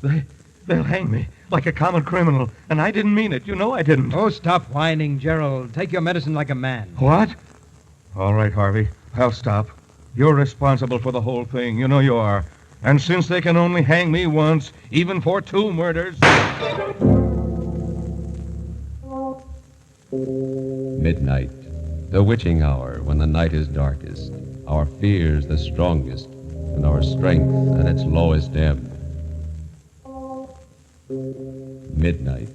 They'll hang me like a common criminal, and I didn't mean it. You know I didn't. Oh, stop whining, Gerald. Take your medicine like a man. What? All right, Harvey. I'll stop. You're responsible for the whole thing. You know you are. And since they can only hang me once, even for 2 murders... Midnight, the witching hour when the night is darkest, our fears the strongest, and our strength at its lowest ebb. Midnight,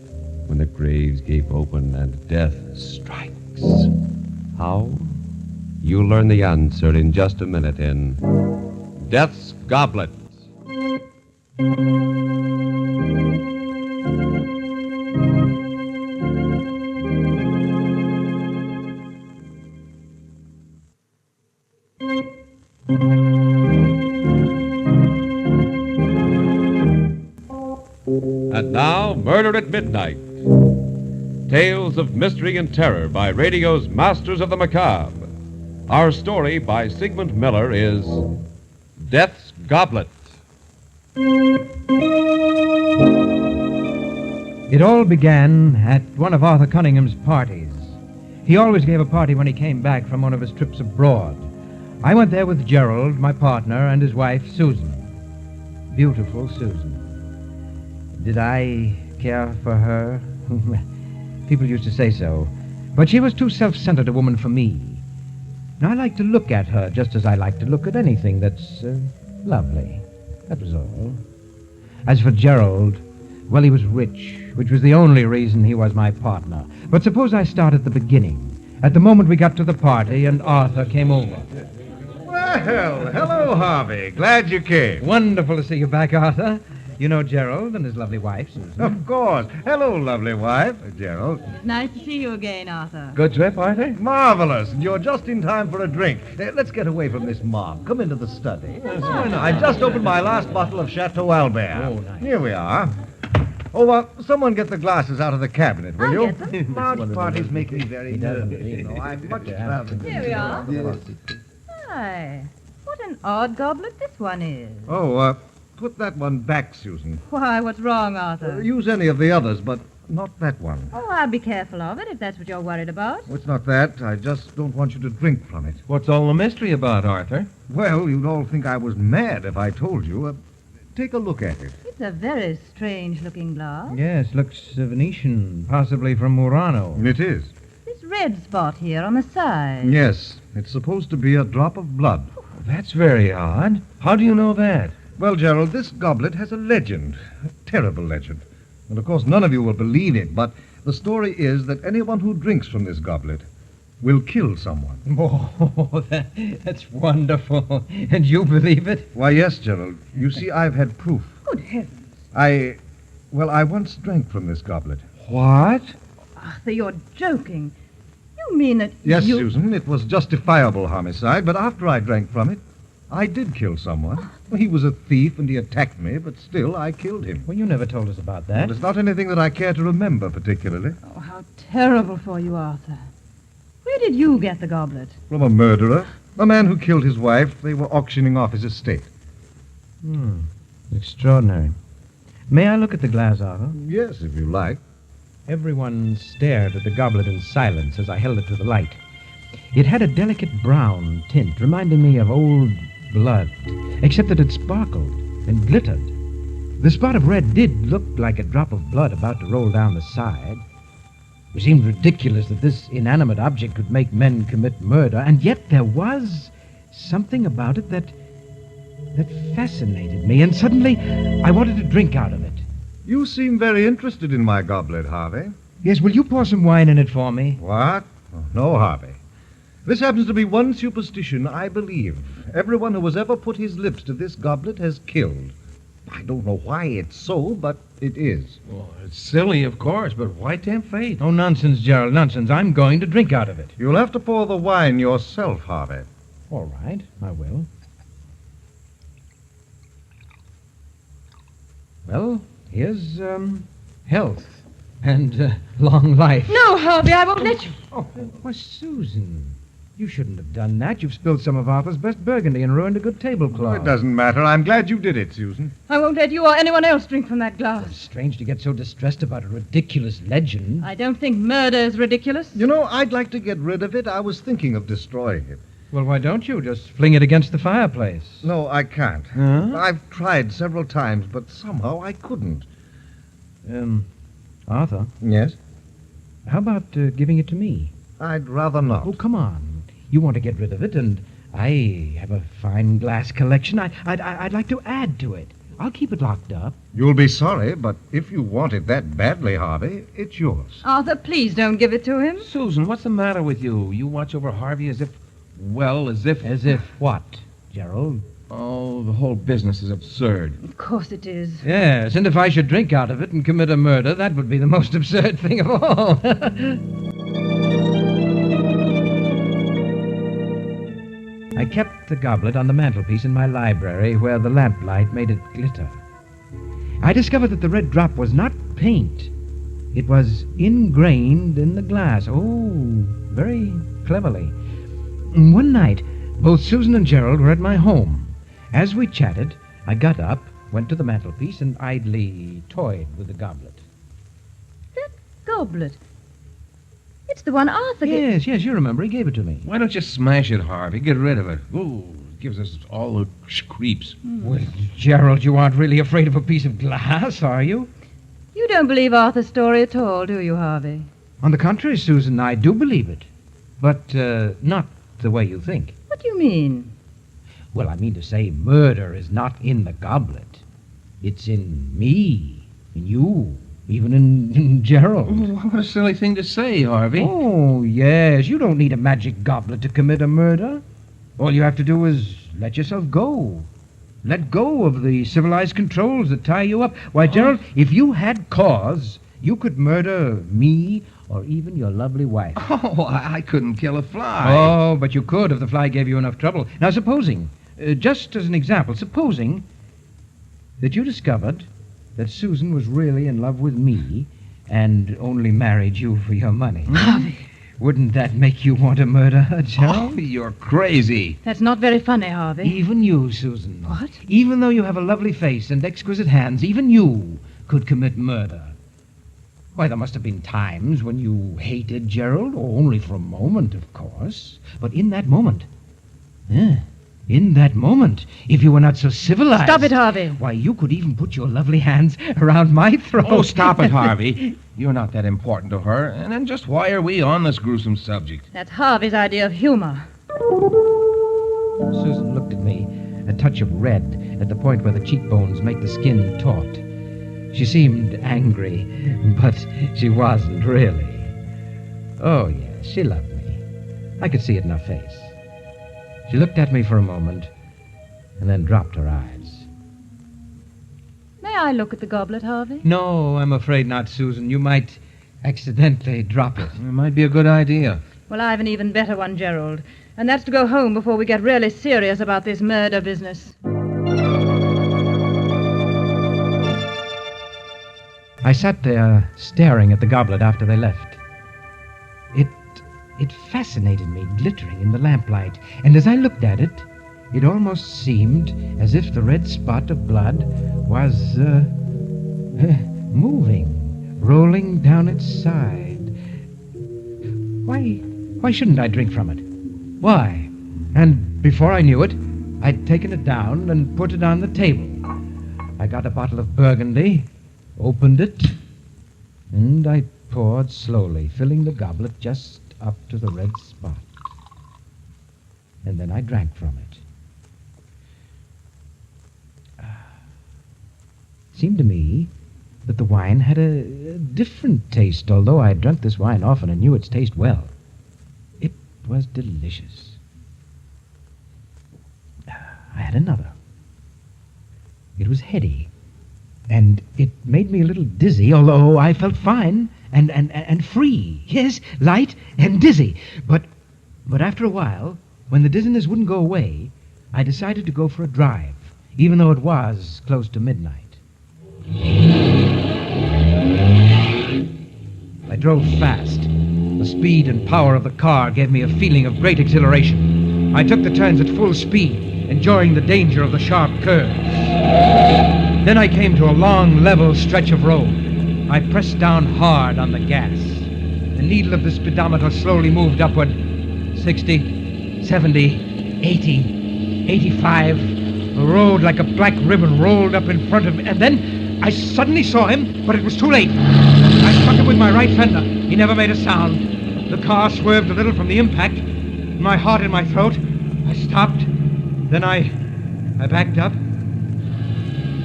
when the graves gape open and death strikes. How? You'll learn the answer in just a minute in Death's Goblet. And now, Murder at Midnight. Tales of mystery and terror by radio's masters of the macabre. Our story by Sigmund Miller is Death's Goblet. It all began at one of Arthur Cunningham's parties. He always gave a party when he came back from one of his trips abroad. I went there with Gerald, my partner, and his wife, Susan. Beautiful Susan. Did I care for her? People used to say so. But she was too self-centered a woman for me. Now, I like to look at her just as I like to look at anything that's lovely. That was all. As for Gerald, well, he was rich, which was the only reason he was my partner. But suppose I start at the beginning, at the moment we got to the party and Arthur came over. Well, hello, Harvey. Glad you came. Wonderful to see you back, Arthur. You know Gerald and his lovely wife, Susan. Of course. Hello, lovely wife, Gerald. Nice to see you again, Arthur. Good trip, Arthur? Marvelous. And you're just in time for a drink. Let's get away from this mob. Come into the study. I just opened my last bottle of Chateau Albert. Oh, nice. Here we are. Oh, someone get the glasses out of the cabinet, will I'll you? get them. Large parties make me very nervous. You know, I'm much rather... Here we are. Hi. What an odd goblet this one is. Oh, put that one back, Susan. Why, what's wrong, Arthur? Use any of the others, but not that one. Oh, I'll be careful of it if that's what you're worried about. Oh, it's not that. I just don't want you to drink from it. What's all the mystery about, Arthur? Well, you'd all think I was mad if I told you. Take a look at it. It's a very strange-looking glass. Yes, looks Venetian, possibly from Murano. It is. This red spot here on the side. Yes, it's supposed to be a drop of blood. That's very odd. How do you know that? Well, Gerald, this goblet has a legend, a terrible legend. And, of course, none of you will believe it, but the story is that anyone who drinks from this goblet will kill someone. Oh, that's wonderful. And you believe it? Why, yes, Gerald. You see, I've had proof. Good heavens. I once drank from this goblet. What? Arthur, you're joking. You mean that Yes, you... Susan, it was justifiable homicide, but after I drank from it, I did kill someone. Well, he was a thief and he attacked me, but still I killed him. Well, you never told us about that. Well, it's not anything that I care to remember particularly. Oh, how terrible for you, Arthur. Where did you get the goblet? From a murderer, a man who killed his wife. They were auctioning off his estate. Extraordinary. May I look at the glass, Arthur? Yes, if you like. Everyone stared at the goblet in silence as I held it to the light. It had a delicate brown tint, reminding me of old blood, except that it sparkled and glittered. The spot of red did look like a drop of blood about to roll down the side. It seemed ridiculous that this inanimate object could make men commit murder, and yet there was something about it that fascinated me, and suddenly I wanted to drink out of it. You seem very interested in my goblet, Harvey. Yes, will you pour some wine in it for me? What? Oh, no, Harvey. This happens to be one superstition I believe. Everyone who has ever put his lips to this goblet has killed. I don't know why it's so, but it is. Well, it's silly, of course, but why tempt fate? Oh, nonsense, Gerald, nonsense. I'm going to drink out of it. You'll have to pour the wine yourself, Harvey. All right, I will. Well, here's, health and long life. No, Harvey, I won't let you. Oh, why, Susan. You shouldn't have done that. You've spilled some of Arthur's best burgundy and ruined a good tablecloth. It doesn't matter. I'm glad you did it, Susan. I won't let you or anyone else drink from that glass. It's strange to get so distressed about a ridiculous legend. I don't think murder is ridiculous. You know, I'd like to get rid of it. I was thinking of destroying it. Well, why don't you just fling it against the fireplace? No, I can't. Huh? I've tried several times, but somehow I couldn't. Arthur, Yes? how about giving it to me? I'd rather not. Oh, come on. You want to get rid of it, and I have a fine glass collection. I'd like to add to it. I'll keep it locked up. You'll be sorry, but if you want it that badly, Harvey, it's yours. Arthur, please don't give it to him. Susan, what's the matter with you? You watch over Harvey as if... As if what, Gerald? Oh, the whole business is absurd. Of course it is. Yes, and if I should drink out of it and commit a murder, that would be the most absurd thing of all. I kept the goblet on the mantelpiece in my library where the lamplight made it glitter. I discovered that the red drop was not paint. It was ingrained in the glass. Oh, very cleverly. One night, both Susan and Gerald were at my home. As we chatted, I got up, went to the mantelpiece, and idly toyed with the goblet. That goblet. It's the one Arthur gave. Yes, you remember. He gave it to me. Why don't you smash it, Harvey? Get rid of it. Ooh, it gives us all the creeps. Well, Gerald, you aren't really afraid of a piece of glass, are you? You don't believe Arthur's story at all, do you, Harvey? On the contrary, Susan, I do believe it. But not the way you think. What do you mean? Well, I mean to say murder is not in the goblet. It's in me, in you, even in Gerald. What a silly thing to say, Harvey. Oh, yes. You don't need a magic goblet to commit a murder. All you have to do is let yourself go. Let go of the civilized controls that tie you up. Why, Gerald, if you had cause, you could murder me or even your lovely wife. Oh, I couldn't kill a fly. Oh, but you could if the fly gave you enough trouble. Now, supposing, just as an example, supposing that you discovered that Susan was really in love with me and only married you for your money. Harvey. Wouldn't that make you want to murder her, Gerald? Oh, you're crazy. That's not very funny, Harvey. Even you, Susan. What? Even though you have a lovely face and exquisite hands, even you could commit murder. Why, there must have been times when you hated Gerald, only for a moment, of course. But in that moment, if you were not so civilized... Stop it, Harvey. Why, you could even put your lovely hands around my throat. Oh, stop it, Harvey. You're not that important to her. And then just why are we on this gruesome subject? That's Harvey's idea of humor. Susan looked at me, a touch of red at the point where the cheekbones make the skin taut. She seemed angry, but she wasn't really. Oh, yes, she loved me. I could see it in her face. She looked at me for a moment and then dropped her eyes. May I look at the goblet, Harvey? No, I'm afraid not, Susan. You might accidentally drop it. It might be a good idea. Well, I have an even better one, Gerald. And that's to go home before we get really serious about this murder business. I sat there staring at the goblet after they left. It fascinated me, glittering in the lamplight, and as I looked at it, it almost seemed as if the red spot of blood was moving, rolling down its side. Why shouldn't I drink from it? Why? And before I knew it, I'd taken it down and put it on the table. I got a bottle of Burgundy, opened it, and I poured slowly, filling the goblet just up to the red spot. And then I drank from it. Seemed to me that the wine had a different taste, although I had drunk this wine often and knew its taste well. It was delicious. I had another. It was heady, and it made me a little dizzy, although I felt fine and free. Yes, light and dizzy. But after a while, when the dizziness wouldn't go away, I decided to go for a drive, even though it was close to midnight. I drove fast. The speed and power of the car gave me a feeling of great exhilaration. I took the turns at full speed, enjoying the danger of the sharp curves. Then I came to a long, level stretch of road. I pressed down hard on the gas. The needle of the speedometer slowly moved upward. 60, 70, 80, 85. The road, like a black ribbon, rolled up in front of me, and then I suddenly saw him, but it was too late. I struck him with my right fender. He never made a sound. The car swerved a little from the impact. My heart in my throat. I stopped. Then I backed up.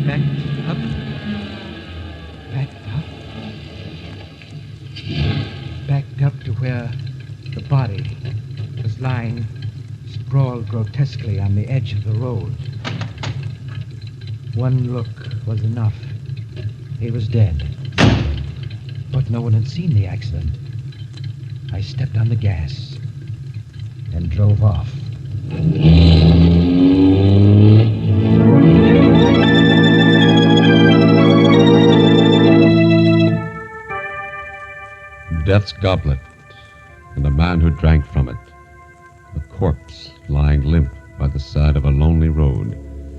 Backed up. Backed up. Backed up to where the body was lying sprawled grotesquely on the edge of the road. One look was enough. He was dead. But no one had seen the accident. I stepped on the gas and drove off. Death's goblet, and a man who drank from it. A corpse lying limp by the side of a lonely road.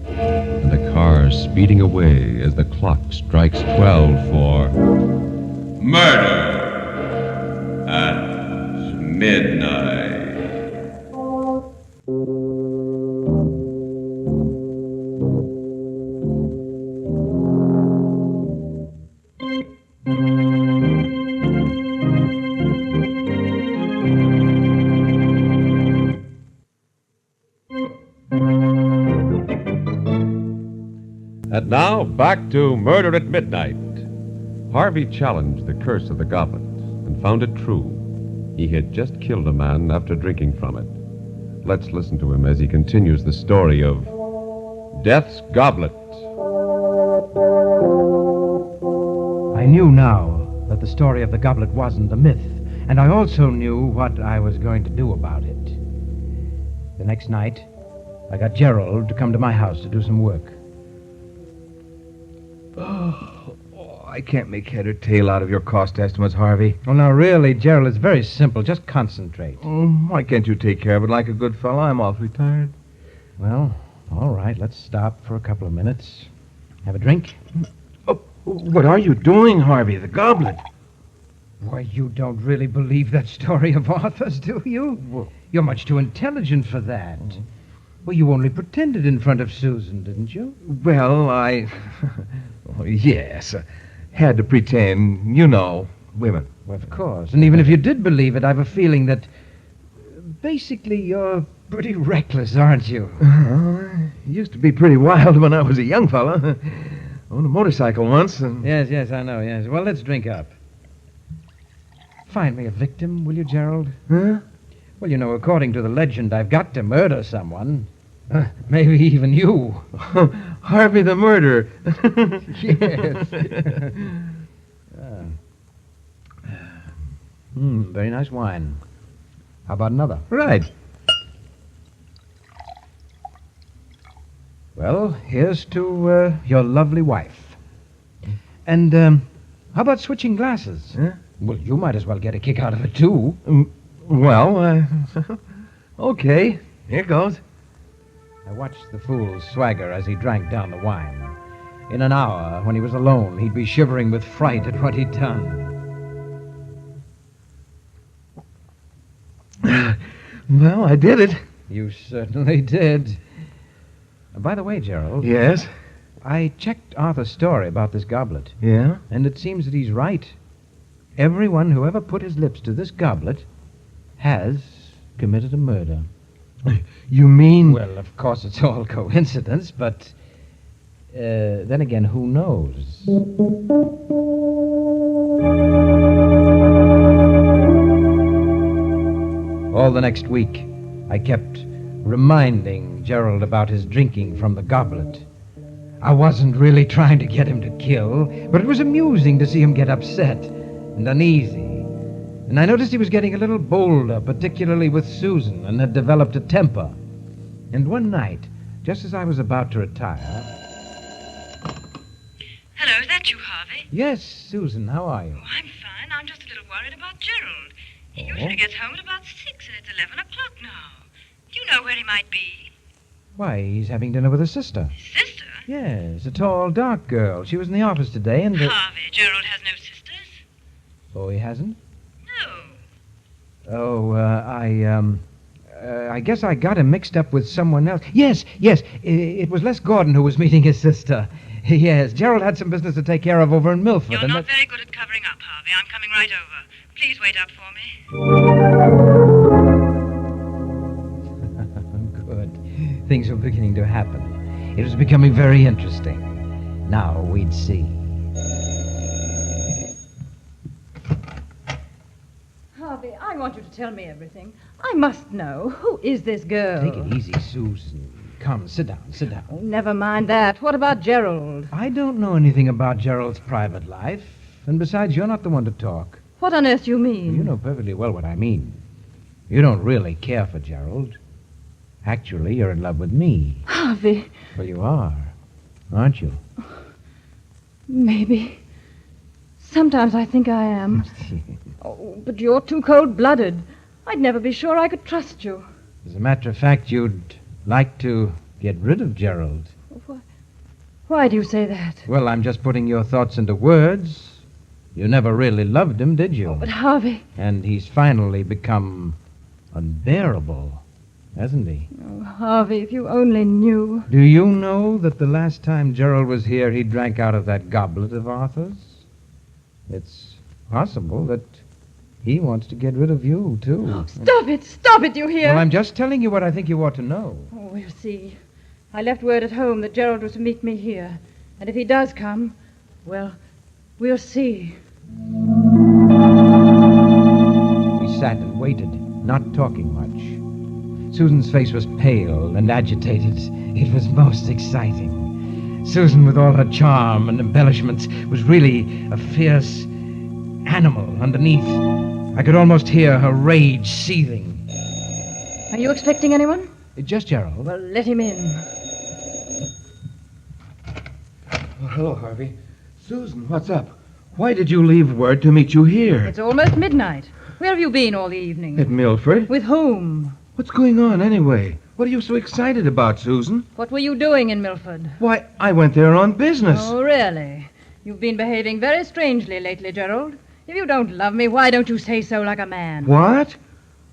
And a car speeding away as the clock strikes 12 for murder at midnight. And now, back to Murder at Midnight. Harvey challenged the curse of the goblet and found it true. He had just killed a man after drinking from it. Let's listen to him as he continues the story of Death's Goblet. I knew now that the story of the goblet wasn't a myth, and I also knew what I was going to do about it. The next night, I got Gerald to come to my house to do some work. I can't make head or tail out of your cost estimates, Harvey. Well, now, really, Gerald, it's very simple. Just concentrate. Why can't you take care of it like a good fellow? I'm awfully tired. Well, all right, let's stop for a couple of minutes. Have a drink? Oh, what are you doing, Harvey? The goblet. Why, you don't really believe that story of Arthur's, do you? Well, You're much too intelligent for that. Well, you only pretended in front of Susan, didn't you? well, I... Oh, yes. Had to pretend. You know, women. Well, of course. And even if you did believe it, I've a feeling that basically you're pretty reckless, aren't you? Used to be pretty wild when I was a young fella. Owned a motorcycle once, and... Yes, I know, yes. Well, let's drink up. Find me a victim, will you, Gerald? Huh? Well, you know, according to the legend, I've got to murder someone. Maybe even you. Harvey the murderer. Yes. Very nice wine. How about another? Right. Well, here's to your lovely wife. And how about switching glasses? Huh? Well, you might as well get a kick out of it, too. Well, okay. Here goes. I watched the fool swagger as he drank down the wine. In an hour, when he was alone, he'd be shivering with fright at what he'd done. Well, I did it. You certainly did. By the way, Gerald, Yes? I checked Arthur's story about this goblet, Yeah? and it seems that he's right. Everyone who ever put his lips to this goblet has committed a murder. You mean... Well, of course, it's all coincidence, but then again, who knows? All the next week, I kept reminding Gerald about his drinking from the goblet. I wasn't really trying to get him to kill, but it was amusing to see him get upset and uneasy. And I noticed he was getting a little bolder, particularly with Susan, and had developed a temper. And one night, just as I was about to retire... Hello, is that you, Harvey? Yes, Susan, how are you? Oh, I'm fine. I'm just a little worried about Gerald. He usually gets home at about 6, and it's 11 o'clock now. Do you know where he might be? Why, he's having dinner with his sister. Sister? Yes, a tall, dark girl. She was in the office today and... Harvey, Gerald has no sisters? Oh, he hasn't? No. Oh, I guess I got him mixed up with someone else. Yes, it was Les Gordon who was meeting his sister. Yes, Gerald had some business to take care of over in Milford. You're and not very good at covering up, Harvey. I'm coming right over. Please wait up for me. Good. Things were beginning to happen. It was becoming very interesting. Now we'd see. Harvey, I want you to tell me everything. I must know. Who is this girl? Take it easy, Susan. Come, sit down. Oh, never mind that. What about Gerald? I don't know anything about Gerald's private life. And besides, you're not the one to talk. What on earth do you mean? You know perfectly well what I mean. You don't really care for Gerald. Actually, you're in love with me. Harvey. Well, you are, aren't you? Maybe. Sometimes I think I am. Oh, but you're too cold-blooded. I'd never be sure I could trust you. As a matter of fact, you'd like to get rid of Gerald. Why do you say that? Well, I'm just putting your thoughts into words. You never really loved him, did you? Oh, but Harvey... And he's finally become unbearable, hasn't he? Oh, Harvey, if you only knew. Do you know that the last time Gerald was here, he drank out of that goblet of Arthur's? It's possible that he wants to get rid of you, too. Oh, stop it, you hear? Well, I'm just telling you what I think you ought to know. Oh, we'll see. I left word at home that Gerald was to meet me here. And if he does come, well, we'll see. We sat and waited, not talking much. Susan's face was pale and agitated. It was most exciting. Susan, with all her charm and embellishments, was really a fierce animal underneath. I could almost hear her rage seething. Are you expecting anyone? Just Gerald. Well, let him in. Oh, hello, Harvey. Susan, what's up? Why did you leave word to meet you here? It's almost midnight. Where have you been all the evening? At Milford? With whom? What's going on, anyway? What are you so excited about, Susan? What were you doing in Milford? Why, I went there on business. Oh, really? You've been behaving very strangely lately, Gerald. If you don't love me, why don't you say so like a man? What?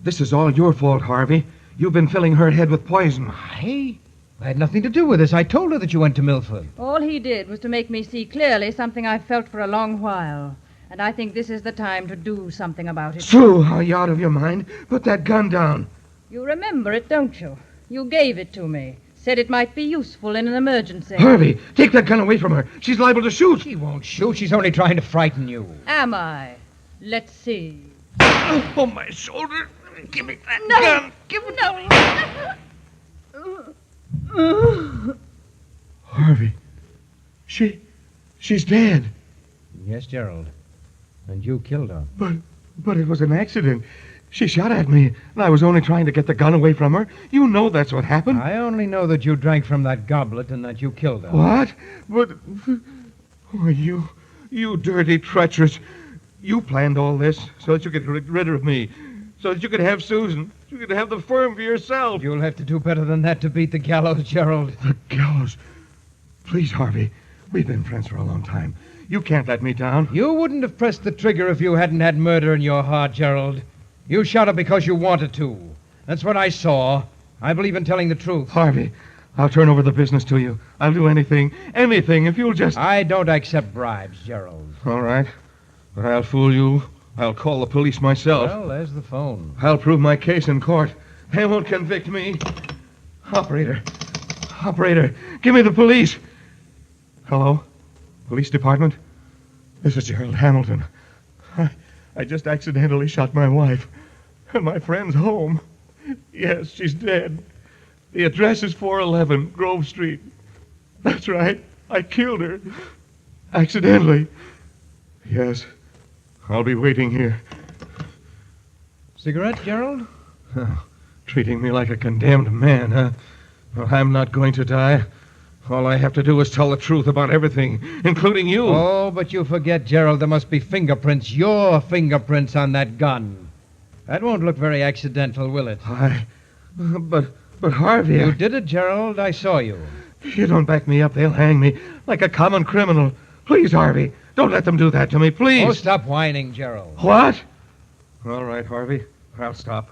This is all your fault, Harvey. You've been filling her head with poison. I had nothing to do with this. I told her that you went to Milford. All he did was to make me see clearly something I've felt for a long while. And I think this is the time to do something about it. Sue, are you out of your mind? Put that gun down. You remember it, don't you? You gave it to me. Said it might be useful in an emergency. Harvey, take that gun away from her. She's liable to shoot. She won't shoot. She's only trying to frighten you. Am I? Let's see. Oh, my shoulder. Give me that gun. Give it no. Harvey, she's dead. Yes, Gerald. And you killed her. But it was an accident. She shot at me, and I was only trying to get the gun away from her. You know that's what happened. I only know that you drank from that goblet and that you killed her. What? But... Oh, you dirty, treacherous... You planned all this so that you could get rid of me, so that you could have Susan, you could have the firm for yourself. You'll have to do better than that to beat the gallows, Gerald. The gallows? Please, Harvey, we've been friends for a long time. You can't let me down. You wouldn't have pressed the trigger if you hadn't had murder in your heart, Gerald. You shot her because you wanted to. That's what I saw. I believe in telling the truth. Harvey, I'll turn over the business to you. I'll do anything if you'll just... I don't accept bribes, Gerald. All right. But I'll fool you. I'll call the police myself. Well, there's the phone. I'll prove my case in court. They won't convict me. Operator, give me the police. Hello? Police department? This is Gerald Hamilton. I just accidentally shot my wife. And my friend's home. Yes, she's dead. The address is 411 Grove Street. That's right. I killed her. Accidentally. Yes. I'll be waiting here. Cigarette, Gerald? Treating me like a condemned man, huh? Well, I'm not going to die. All I have to do is tell the truth about everything, including you. Oh, but you forget, Gerald, there must be fingerprints, your fingerprints on that gun. That won't look very accidental, will it? But Harvey... You did it, Gerald. I saw you. If you don't back me up, they'll hang me like a common criminal. Please, Harvey, don't let them do that to me, please. Oh, stop whining, Gerald. What? All right, Harvey, I'll stop.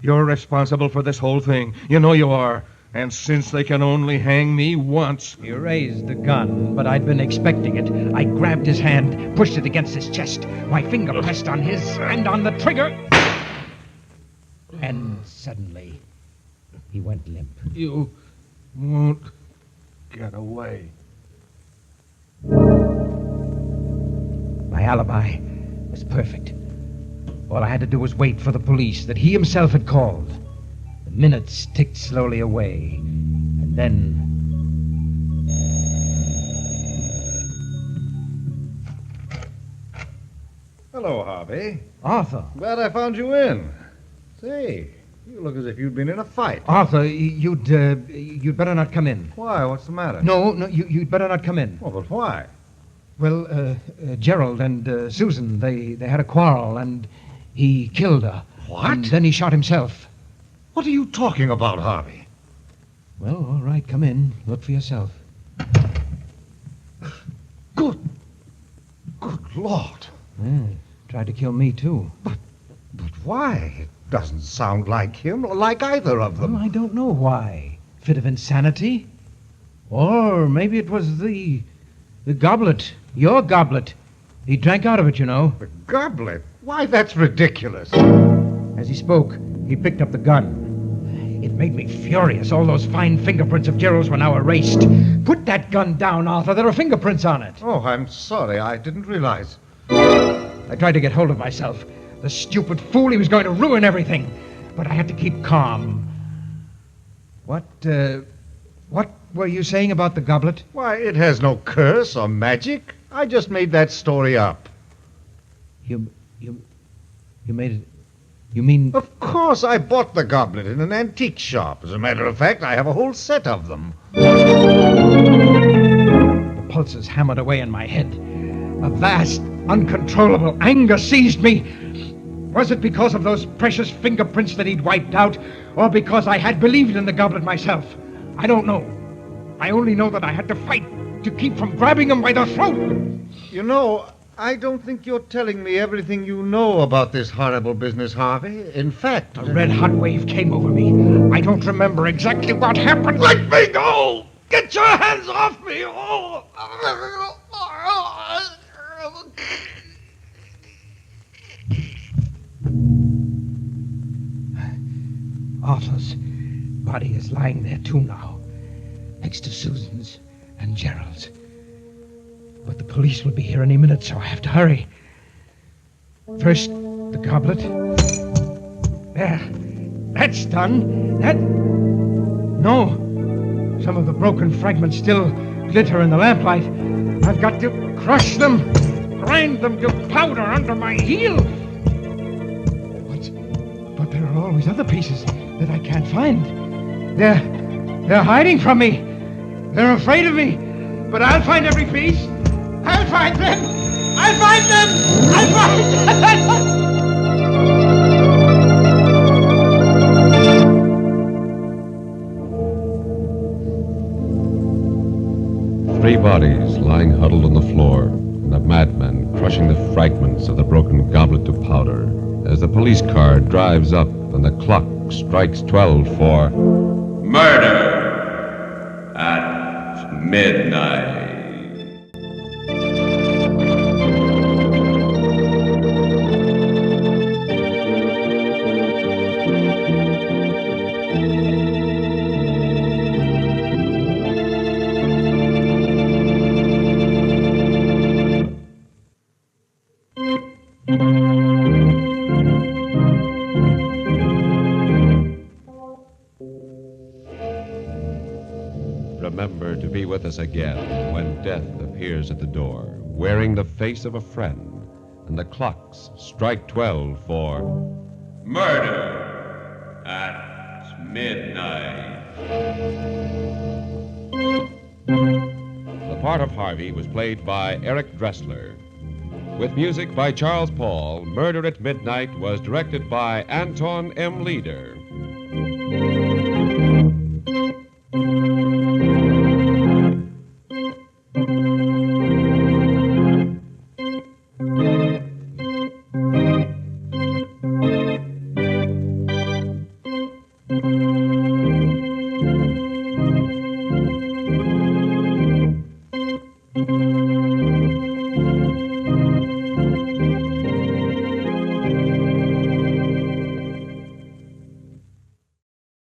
You're responsible for this whole thing. You know you are. And since they can only hang me once... You raised the gun, but I'd been expecting it. I grabbed his hand, pushed it against his chest. My finger pressed on his and on the trigger. And suddenly, he went limp. You won't get away. My alibi was perfect. All I had to do was wait for the police that he himself had called. The minutes ticked slowly away, and then... Hello, Harvey. Arthur. Glad I found you in. Say, you look as if you'd been in a fight. Arthur, you'd better not come in. Why? What's the matter? No, you'd better not come in. Oh, but why? Well, Gerald and Susan, they had a quarrel, and he killed her. What? And then he shot himself. What are you talking about, Harvey? Well, all right, come in. Look for yourself. Good Lord. Yeah, tried to kill me, too. But why? It doesn't sound like him or like either of them. Well, I don't know why. Fit of insanity? Or maybe it was the goblet. Your goblet. He drank out of it, you know. The goblet? Why, that's ridiculous. As he spoke, he picked up the gun. It made me furious. All those fine fingerprints of Gerald's were now erased. Put that gun down, Arthur. There are fingerprints on it. Oh, I'm sorry. I didn't realize. I tried to get hold of myself. The stupid fool, he was going to ruin everything. But I had to keep calm. What were you saying about the goblet? Why, it has no curse or magic. I just made that story up. You made it... You mean... Of course, I bought the goblet in an antique shop. As a matter of fact, I have a whole set of them. The pulses hammered away in my head. A vast, uncontrollable anger seized me. Was it because of those precious fingerprints that he'd wiped out, or because I had believed in the goblet myself? I don't know. I only know that I had to fight to keep from grabbing him by the throat. You know, I don't think you're telling me everything you know about this horrible business, Harvey. In fact... A red-hot wave came over me. I don't remember exactly what happened. Let me go! Get your hands off me! Oh! Arthur's body is lying there, too, now. Next to Susan's and Gerald's. But the police will be here any minute, so I have to hurry. First, the goblet. There. That's done. No. Some of the broken fragments still glitter in the lamplight. I've got to crush them, grind them to powder under my heel. But there are always other pieces that I can't find. They're hiding from me. They're afraid of me. But I'll find every piece. I'll find them! I'll find them! I'll find them! Three bodies lying huddled on the floor, and a madman crushing the fragments of the broken goblet to powder as the police car drives up and the clock strikes 12 for murder at midnight. Remember to be with us again when death appears at the door, wearing the face of a friend, and the clocks strike 12 for murder at midnight. The part of Harvey was played by Eric Dressler. With music by Charles Paul, Murder at Midnight was directed by Anton M. Leader. Thank you.